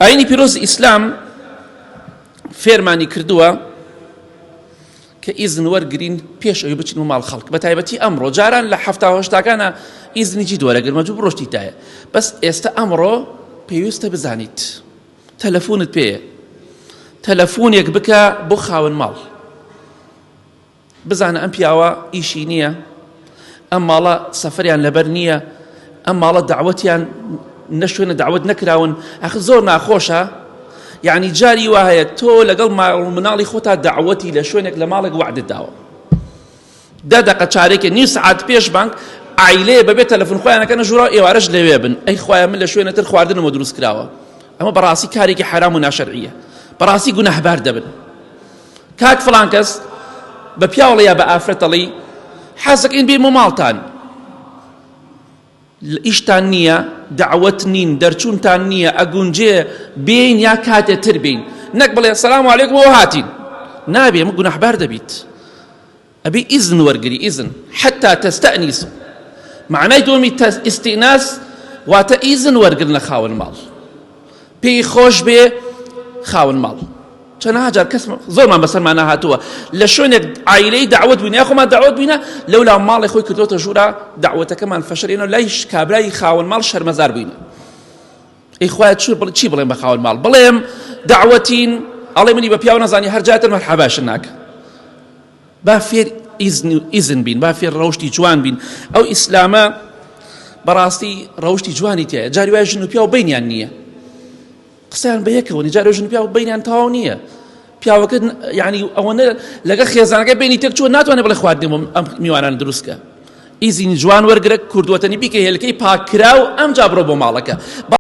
ئاینی پیرۆز ئیسلام فێرمانی کردووە کە ئیزن وەرگرین پێش ئەوەی بچین و ماڵ خەڵک بە تایبەتی ئەمڕۆ جاران لە هەفتا هەشتاکانە ئیزنیجی دووەرەگرن مەجبوور ڕۆشتی تایە بەس ئێستا ئەمڕۆ پێویستە بزانیت تەلەفۆنت پێیە تەلەفۆنێک بکە بۆ خاوەن ماڵ بزانە ئەم پیاوە ئیشی نییە ئەم ماڵە سەفەریان لەبەر نییە ئەم ماڵە داوەتیان نەشوێنە داوەت نەکراون ئەخ زۆر ناخۆشە یعنی جاری وا هەیە تۆ لەگەڵ مناڵی خۆتا داوەتی لە شوێنێک لە ماڵێک وعدت داوە دا دەقە چارێکە نیم سعات پێش بانک عیلەیە بەبێ تەلەفۆن خۆیانەکەنە ژوورا ئێوارەش لەوێ بن ئەی خوایە من لە شوێنەتر خواردنەوە دروست کراوە ئەمە بەڕاستی کارێکی حرام و ناشەرعیە بەڕاستی گوناهبار دەبن کاک فڵان کەس بە پیاوەڵە یا بە ئافرەتەڵی حەزەکەین بێمە ماڵتان ئیشتان نییە دعوت نین دەرچوونتان نییە ئەگونجێ بین یا کاتێتر بین نەک بڵێ سەلام عەلەیکم و هاتین نابێ ئەمە گوناهبار دەبیت ئەبێ ئیزن وەرگری ئیزن حتا تەستەئنیس معنای دووەمی ئیستئناس واتە ئیزن وەرگرن لە خاوەن ماڵ پێی خۆش بێ خاوەن ماڵ چەندەها جار کەس زۆرمان بەسەرمان ناهاتووە لە شوێنێک عیلەی دعوت بووینە یا خۆمان دعوت بووینە لەولا ماڵی خۆی کردوتە ژوورا دعوەتەکەمان فەشەرێنەوە لای کابرای خاوەن ماڵ شەرمەزار بووینە ئەی خوایە چی بڵێم بە خاوەن ماڵ بڵێم دعوەتین ئەڵێ منی بە پیاو نەزانی هەر جاتر مەرحەباشن ناکە با فێر ئیزن بین با فێر ڕەوشتی جوان بین ئەو ئیسلامە بەڕاستی ڕەوشتی جوانی تایە جاری وایە ژن و پیاو بینیان نییە قسەیان بە یەکەوە جارێ ژن و پیاو بینیان تەواو نییە پیاوەکە یعنی ئەوەنە لەگەڵ خێزانەکەی بینی تێک چوە ناتوانێت بڵێ خواردنەوە ئەم میوانان دروستکە ئیزین جوان وەرگرە کوردوەتەنی بیکە هێلکەی پاکراو ئەمجا بڕۆ بۆ ماڵەکە